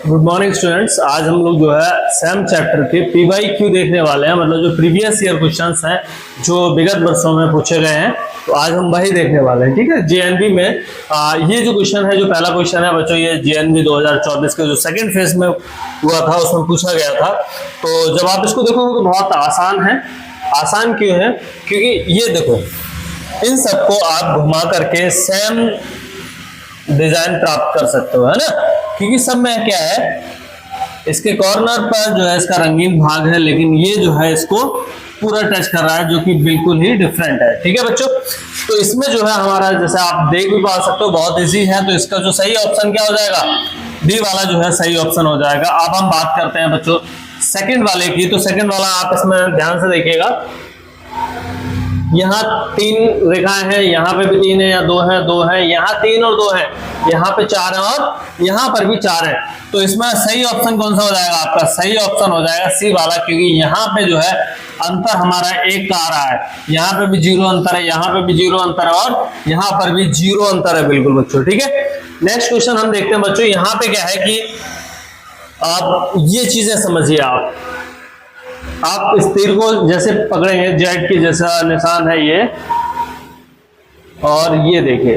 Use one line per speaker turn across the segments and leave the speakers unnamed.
Good morning students. आज हम लोग जो है सेम चैप्टर के PYQ देखने वाले हैं, मतलब जो प्रीवियस ईयर क्वेश्चंस हैं जो विगत वर्षों में पूछे गए हैं, तो आज हम वही देखने वाले हैं। ठीक है, JNV में ये जो क्वेश्चन है, जो पहला क्वेश्चन है बच्चों, ये JNV 2024 के जो सेकंड फेज में हुआ था उसमें पूछा गया था। तो जब आप इसको देखोगे तो बहुत आसान है। आसान क्यों है? क्योंकि ये देखो, इन सबको आप घुमा करके सेम डिजाइन प्राप्त कर सकते हो, है ना। क्योंकि सब में क्या है, इसके कॉर्नर पर जो है इसका रंगीन भाग है, लेकिन ये जो है इसको पूरा टच कर रहा है, जो कि बिल्कुल ही डिफरेंट है। ठीक है बच्चों, तो इसमें जो है हमारा, जैसे आप देख भी पा सकते हो, बहुत इजी है। तो इसका जो सही ऑप्शन क्या हो जाएगा, डी वाला जो है सही ऑप्शन हो जाएगा। अब हम बात करते हैं बच्चों सेकंड वाले की। तो सेकंड वाला आप इसमें ध्यान से देखिएगा, यहाँ 3 रेखाएं हैं, यहाँ पे भी 3 है या 2 है, 2 है, यहाँ 3 और 2 है, यहाँ पे 4 है और यहाँ पर भी 4 है। तो इसमें सही ऑप्शन कौन सा हो जाएगा? आपका सही ऑप्शन हो जाएगा सी वाला, क्योंकि यहाँ पे जो है अंतर हमारा 1 का आ रहा है, यहाँ पे भी 0 अंतर है, यहाँ पे भी 0 अंतर है और यहाँ पर भी 0 अंतर है। बिल्कुल बच्चों, ठीक है। नेक्स्ट क्वेश्चन हम देखते हैं बच्चों। यहाँ पे क्या है कि आप ये चीजें समझिए। आप इस तीर को जैसे पकड़ेंगे, जेड के जैसा निशान है ये, और ये देखिए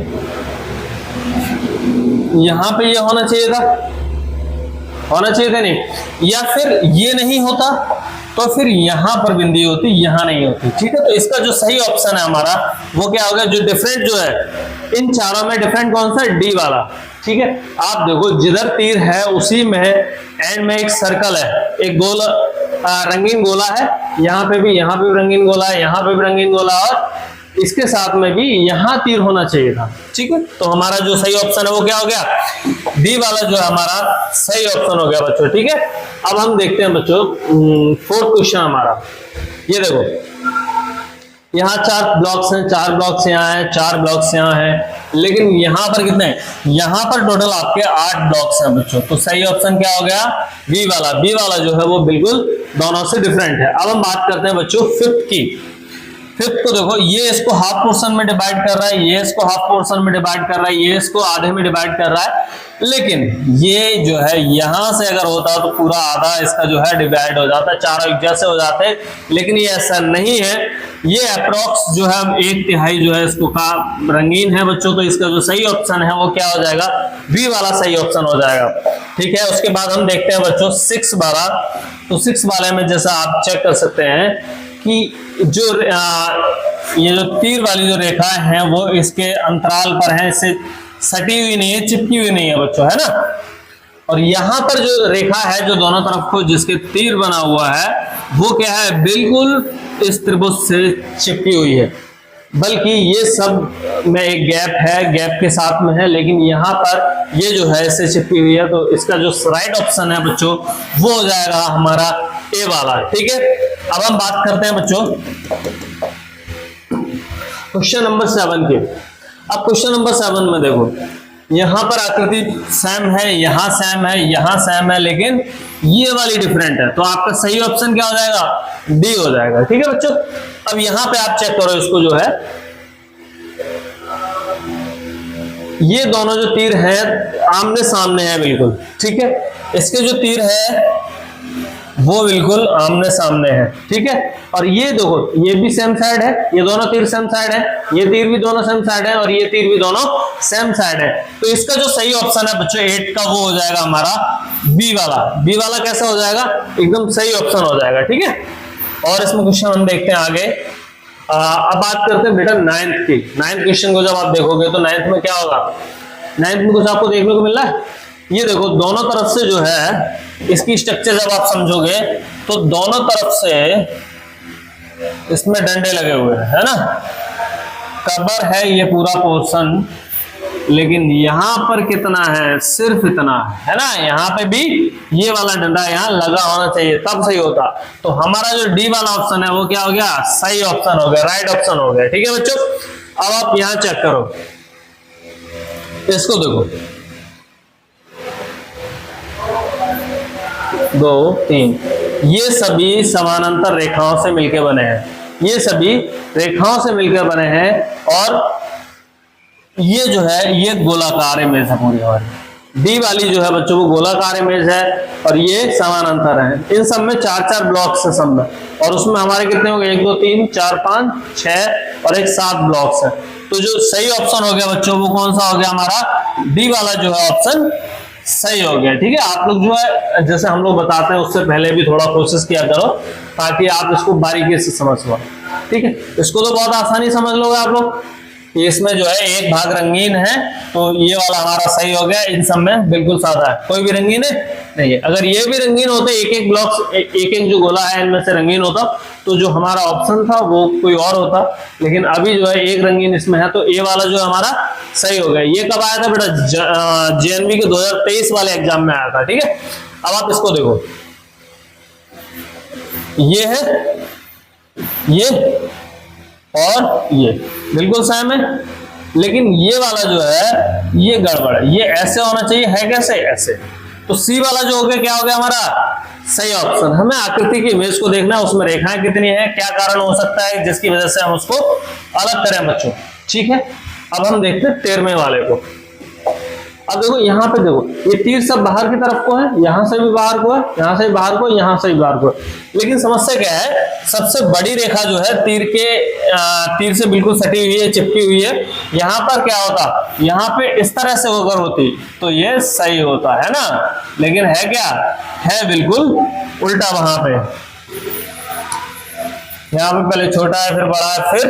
यहां पे ये होना चाहिए था, नहीं, या फिर ये नहीं होता तो फिर यहां पर बिंदी होती, यहां नहीं होती। ठीक है, तो इसका जो सही ऑप्शन है हमारा वो क्या होगा? जो डिफरेंट जो है इन चारों में डिफरेंट कौन सा? डी वाला। ठीक है, आप देखो जिधर तीर है उसी में एंड में एक सर्कल है, एक गोल रंगीन गोला है, यहाँ पे भी रंगीन गोला है, यहाँ पे भी रंगीन गोला, और इसके साथ में भी यहाँ तीर होना चाहिए था। ठीक है, तो हमारा जो सही ऑप्शन है वो क्या हो गया? डी वाला जो है हमारा सही ऑप्शन हो गया बच्चों। ठीक है, अब हम देखते हैं बच्चों फोर्थ क्वेश्चन हमारा। ये देखो, यहाँ 4 ब्लॉक्स हैं, 4 ब्लॉक्स यहाँ हैं, 4 ब्लॉक्स यहाँ हैं, लेकिन यहाँ पर कितने हैं? यहाँ पर टोटल आपके 8 ब्लॉक्स हैं बच्चों। तो सही ऑप्शन क्या हो गया? बी वाला। बी वाला जो है वो बिल्कुल दोनों से डिफरेंट है। अब हम बात करते हैं बच्चों फिफ्थ की। फिफ्थ को देखो, ये इसको हाफ पोर्शन में डिवाइड कर रहा है, ये इसको हाफ पोर्शन में डिवाइड कर रहा है, ये इसको आधे में डिवाइड कर रहा है, लेकिन ये जो है यहां से अगर होता तो पूरा आधा इसका जो है डिवाइड हो जाता, चारों एक जैसे हो जाते, लेकिन ये ऐसा नहीं है। ये अप्रोक्स जो है 1/3 जो है इसको का रंगीन है बच्चों। तो इसका जो सही ऑप्शन है वो क्या हो जाएगा? बी वाला सही ऑप्शन हो जाएगा। ठीक है, उसके बाद हम देखते हैं बच्चों 6 वाला। तो 6 वाले में जैसा आप चेक कर सकते हैं कि जो ये जो तीर वाली जो रेखा है वो इसके अंतराल पर है, इससे सटी हुई नहीं है, चिपकी हुई नहीं है बच्चों, है ना। और यहाँ पर जो रेखा है जो दोनों तरफ को जिसके तीर बना हुआ है वो क्या है? बिल्कुल इस त्रिभुज से चिपकी हुई है, बल्कि ये सब में एक गैप है, गैप के साथ में है, लेकिन यहाँ पर ये जो है इससे चिपकी हुई है। तो इसका जो राइट ऑप्शन है बच्चों वो हो जाएगा हमारा ए वाला। ठीक है, अब हम बात करते हैं बच्चों क्वेश्चन नंबर 7 के। अब क्वेश्चन नंबर 7 में देखो, यहां पर आकृति सेम है, यहां सेम है, यहां सेम है, लेकिन ये वाली डिफरेंट है। तो आपका सही ऑप्शन क्या हो जाएगा? डी हो जाएगा। ठीक है बच्चों, अब यहां पे आप चेक करो, इसको जो है ये दोनों जो तीर हैं आमने सामने है बिल्कुल। ठीक है, इसके जो तीर है वो बिल्कुल आमने सामने है। ठीक है, और ये देखो, ये भी सेम साइड है, ये दोनों तीर सेम साइड है, ये तीर भी दोनों सेम साइड है, और ये तीर भी दोनों सेम साइड है। तो इसका जो सही ऑप्शन है बच्चों 8 का वो हो जाएगा हमारा बी वाला। बी वाला कैसा हो जाएगा? एकदम सही ऑप्शन हो जाएगा। ठीक है, और इसमें क्वेश्चन हम देखते हैं आगे। अब बात करते हैं बेटा 9th की। 9th क्वेश्चन को जब आप देखोगे तो 9th में क्या होगा? 9th में कुछ आपको देखने को मिल रहा है। ये देखो, दोनों तरफ से जो है इसकी स्ट्रक्चर जब आप समझोगे तो दोनों तरफ से इसमें डंडे लगे हुए हैं, है ना। कवर है ये पूरा पोर्शन, लेकिन यहां पर कितना है? सिर्फ इतना है ना। यहाँ पे भी ये वाला डंडा यहाँ लगा होना चाहिए, तब सही होता। तो हमारा जो डी वाला ऑप्शन है वो क्या हो गया? सही ऑप्शन हो गया, राइट ऑप्शन हो गया। ठीक है बच्चों, अब आप यहां चेक करो, इसको देखो, 2 3 ये सभी समानांतर रेखाओं से मिलकर बने हैं, ये सभी रेखाओं से मिलकर बने हैं, और ये जो है ये गोलाकार है मेरे से पूरी हमारी। डी वाली जो है बच्चों वो गोलाकार इमेज है और ये समानांतर है। इन सब में 4-4 ब्लॉक्स है सब में, और उसमें हमारे कितने हो गए 1 2 3 4 5 6 और एक 7 ब्लॉक्स है। तो जो सही ऑप्शन हो गया बच्चों वो कौन सा हो गया हमारा, डी वाला जो है ऑप्शन सही हो गया। ठीक है, आप लोग जो है जैसे हम लोग बताते हैं उससे पहले भी थोड़ा कोशिश किया करो ताकि आप इसको बारीकी से समझ पाओ। ठीक है, इसको तो बहुत आसानी समझ लोगे आप लोग। इसमें जो है एक भाग रंगीन है तो ये वाला हमारा सही हो गया, इन सब में बिल्कुल सादा है, कोई भी रंगीन है नहीं है। अगर ये भी रंगीन होते, एक एक ब्लॉक एक एक जो गोला है इनमें से रंगीन होता तो जो हमारा ऑप्शन था वो कोई और होता, लेकिन अभी जो है एक रंगीन इसमें है तो ए वाला जो है हमारा सही हो गया। ये कब आया था बेटा, जेएनवी के 2023 वाले एग्जाम में आया था। ठीक है, अब आप इसको देखो, ये है ये और ये बिल्कुल सेम है, लेकिन ये वाला जो है ये गड़बड़ है, ये ऐसे होना चाहिए, है कैसे ऐसे। तो सी वाला जो हो गया क्या हो गया हमारा सही ऑप्शन। हमें आकृति की इमेज को देखना है, उसमें रेखाएं कितनी है, क्या कारण हो सकता है जिसकी वजह से हम उसको अलग करें बच्चों। ठीक है, अब हम देखते हैं 13वें वाले को। अब देखो यहाँ पे देखो ये तीर सब बाहर की तरफ को है, यहां से भी बाहर को है, यहां से भी बाहर को, यहां से भी बाहर को है। लेकिन समस्या क्या है, सबसे बड़ी रेखा जो है तीर से बिल्कुल सटी हुई है, चिपकी हुई है। यहाँ पर क्या होता, यहाँ पे इस तरह से होकर होती तो ये सही होता है ना, लेकिन है क्या, है बिल्कुल उल्टा। वहां पे यहाँ पे पहले छोटा है फिर बड़ा है फिर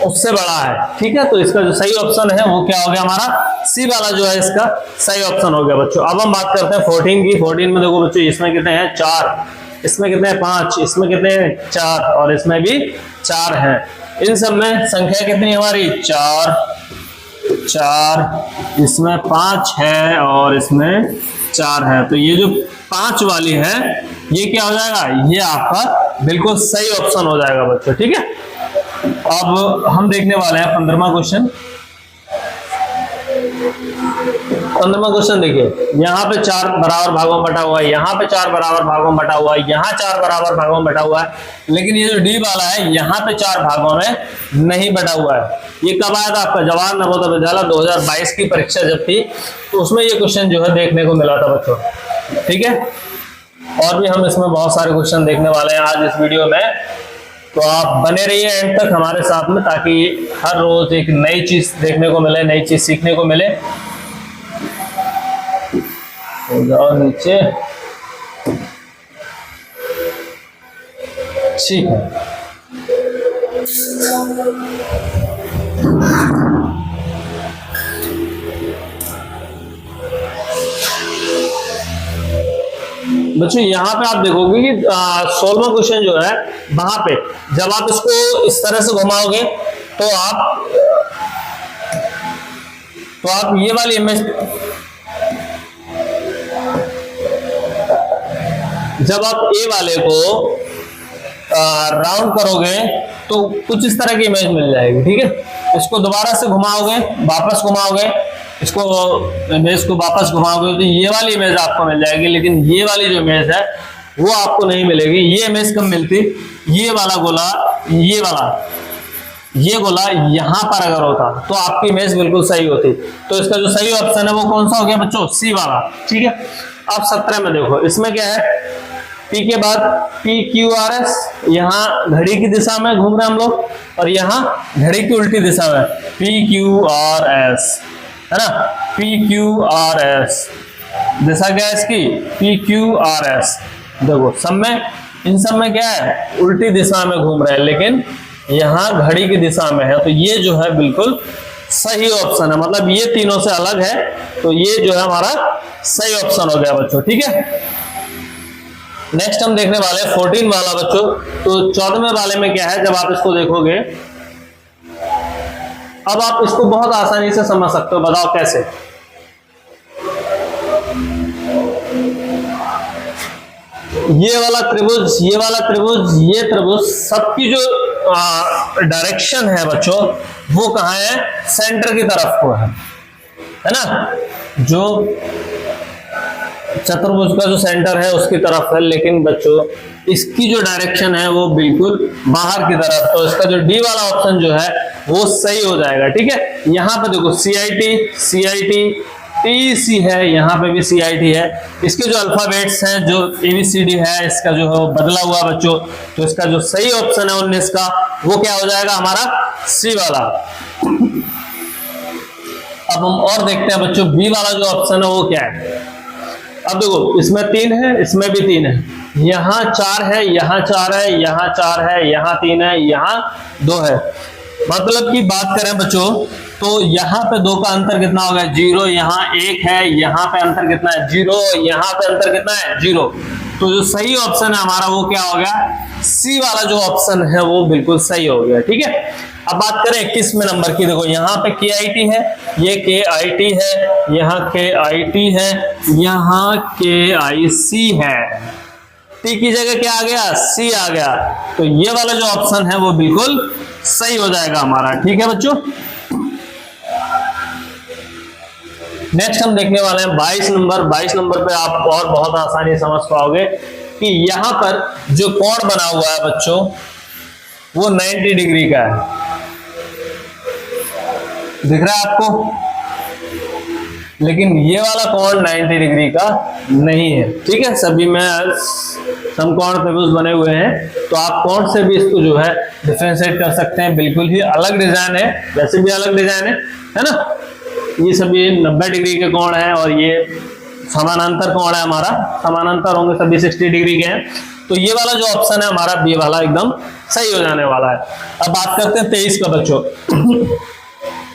उससे बड़ा है। ठीक है, तो इसका जो सही ऑप्शन है वो क्या हो गया हमारा सी वाला जो है इसका सही ऑप्शन हो गया बच्चों। अब हम बात करते हैं 14 की। 14 में देखो बच्चों इसमें कितने हैं 4, इसमें कितने हैं 5, इसमें कितने हैं 4 और इसमें भी 4 हैं। इन सब में संख्या कितनी हमारी 4, इसमें 5 है और इसमें 4 है। तो ये जो 5 वाली है ये क्या हो जाएगा, ये आपका बिल्कुल सही ऑप्शन हो जाएगा बच्चों। ठीक है, अब हम देखने वाले हैं 15वां क्वेश्चन। 15वां क्वेश्चन देखिए, यहाँ पे 4 बराबर भागों में बटा हुआ है, यहाँ पे 4 बराबर भागों में बटा हुआ है, यहाँ 4 बराबर भागों में बटा हुआ है, लेकिन ये जो डी वाला है यहाँ पे 4 भागों में नहीं बटा हुआ है। ये कब आया था आपका जवाहर नवोदय विद्यालय 2022 की परीक्षा जब थी तो उसमें ये क्वेश्चन जो है देखने को मिला था बच्चों। ठीक है, और भी हम इसमें बहुत सारे क्वेश्चन देखने वाले हैं आज इस वीडियो में, तो आप बने रहिए एंड तक हमारे साथ में ताकि हर रोज एक नई चीज देखने को मिले, नई चीज सीखने को मिले। तो जाओ नीचे, ठीक है। बच्चों यहाँ पे आप देखोगे कि 16वां क्वेश्चन जो है वहां पे जब आप इसको इस तरह से घुमाओगे तो आप ये वाली इमेज, जब आप ए वाले को राउंड करोगे तो कुछ इस तरह की इमेज मिल जाएगी। ठीक है, इसको दोबारा से घुमाओगे, वापस घुमाओगे, इसको इमेज को वापस घुमाओगे तो ये वाली इमेज आपको मिल जाएगी, लेकिन ये वाली जो इमेज है वो आपको नहीं मिलेगी। ये इमेज कब मिलती, ये वाला गोला, ये गोला यहां पर अगर होता तो आपकी इमेज बिल्कुल सही होती। तो इसका जो सही ऑप्शन है वो कौन सा हो गया बच्चों, सी वाला। ठीक है, अब 17 में देखो, इसमें क्या है, P के बाद PQRS, यहाँ घड़ी की दिशा में घूम रहे हैं हम लोग और यहाँ घड़ी की उल्टी दिशा में PQRS है ना, PQRS दिशा क्या है इसकी PQRS। देखो सब में, इन सब में क्या है उल्टी दिशा में घूम रहे हैं, लेकिन यहाँ घड़ी की दिशा में है, तो ये जो है बिल्कुल सही ऑप्शन है, मतलब ये तीनों से अलग है, तो ये जो है हमारा सही ऑप्शन हो गया बच्चों। ठीक है, नेक्स्ट हम देखने वाले हैं 14 वाला बच्चों। तो 14वें वाले में क्या है, जब आप इसको देखोगे अब आप इसको बहुत आसानी से समझ सकते हो, बताओ कैसे। ये वाला त्रिभुज, ये वाला त्रिभुज, ये त्रिभुज, सबकी जो डायरेक्शन है बच्चों वो कहाँ है, सेंटर की तरफ को है ना, जो चतुर्भुज का जो सेंटर है उसकी तरफ है, लेकिन बच्चों इसकी जो डायरेक्शन है वो बिल्कुल बाहर की तरफ। तो इसका जो डी वाला ऑप्शन जो है वो सही हो जाएगा। ठीक है, यहाँ पे देखो CIT TEC है, यहाँ पे भी CIT है। इसके जो अल्फाबेट्स हैं, जो ABCD है, इसका जो है बदला हुआ बच्चों, तो इसका जो सही ऑप्शन है 19 का, वो क्या हो जाएगा हमारा C वाला। अब हम और देखते हैं बच्चों B वाला जो ऑप्शन है वो क्या है। अब देखो इसमें 3 है, इसमें भी 3 है, यहाँ 4 है, यहाँ 4 है, यहाँ 4 है, यहाँ 3 है, यहाँ 2 है। मतलब की बात करें बच्चों तो यहाँ पे 2 का अंतर कितना हो गया 0, यहाँ 1 है, यहाँ पे अंतर कितना है 0, यहाँ पे अंतर कितना है 0। तो जो सही ऑप्शन है हमारा वो क्या हो गया, C वाला जो ऑप्शन है वो बिल्कुल सही हो गया। ठीक है, अब बात करें 21वें नंबर की। देखो यहाँ पे KIT है, ये KIT है, यहाँ KIT है, यहाँ KIC है, T की जगह क्या आ गया C आ गया। तो ये वाला जो ऑप्शन है वो बिल्कुल सही हो जाएगा हमारा। ठीक है बच्चों, नेक्स्ट हम देखने वाले हैं 22 नंबर। 22 नंबर पे आप और बहुत आसानी समझ पाओगे कि यहाँ पर जो कोण बना हुआ है बच्चों वो 90 डिग्री का है। दिख रहा है आपको, लेकिन ये वाला कोण 90 डिग्री का नहीं है। ठीक है, सभी में समकोण त्रिभुज बने हुए हैं, तो आप कोण से भी इसको जो है डिफरेंशिएट कर सकते हैं। बिल्कुल ही अलग डिजाइन है, वैसे भी अलग डिजाइन है ना। ये सभी 90 डिग्री के कोण है और ये समानांतर कोण है हमारा, समानांतर होंगे सभी 60 डिग्री के हैं। तो ये वाला जो ऑप्शन है हमारा B वाला एकदम सही हो जाने वाला है। अब बात करते हैं 23 का बच्चों।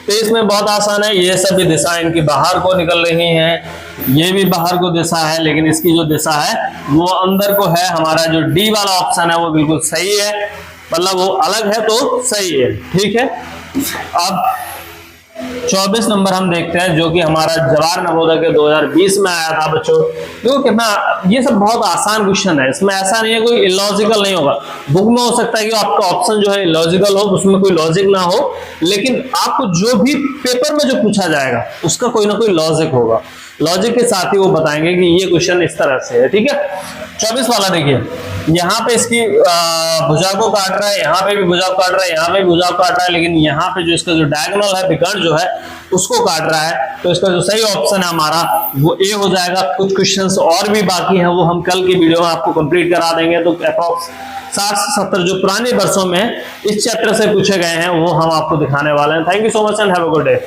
23 में बहुत आसान है, ये सभी दिशा इनकी बाहर को निकल रही हैं, ये भी बाहर को दिशा है, लेकिन इसकी जो दिशा है वो अंदर को है। हमारा जो D वाला ऑप्शन है वो बिल्कुल सही है, मतलब वो अलग है तो सही है। ठीक है, अब 24 नंबर हम देखते हैं जो कि हमारा जवाहर नवोदय के 2020 में आया था बच्चों। देखो कितना, ये सब बहुत आसान क्वेश्चन है, इसमें ऐसा नहीं है कोई इलॉजिकल नहीं होगा। बुक में हो सकता है कि आपका ऑप्शन जो है इलॉजिकल हो, उसमें कोई लॉजिक ना हो, लेकिन आपको जो भी पेपर में जो पूछा जाएगा उसका कोई ना कोई लॉजिक होगा। लॉजिक के साथ ही वो बताएंगे कि ये क्वेश्चन इस तरह से है। ठीक है, 24 वाला देखिए, यहाँ पे इसकी भुजा को काट रहा है, यहाँ पे भी भुजा को काट रहा है, यहाँ पे भी भुजा को काट रहा है, लेकिन यहाँ पे जो इसका जो डायगोनल है, विकर्ण जो है उसको काट रहा है। तो इसका जो सही ऑप्शन है हमारा वो A हो जाएगा। कुछ क्वेश्चंस और भी बाकी हैं, वो हम कल की वीडियो में आपको कंप्लीट करा देंगे। तो अप्रॉक्स 60 से 70 जो पुराने वर्षों में इस चैप्टर से पूछे गए हैं वो हम आपको दिखाने वाले हैं। Thank you so much and have a good day.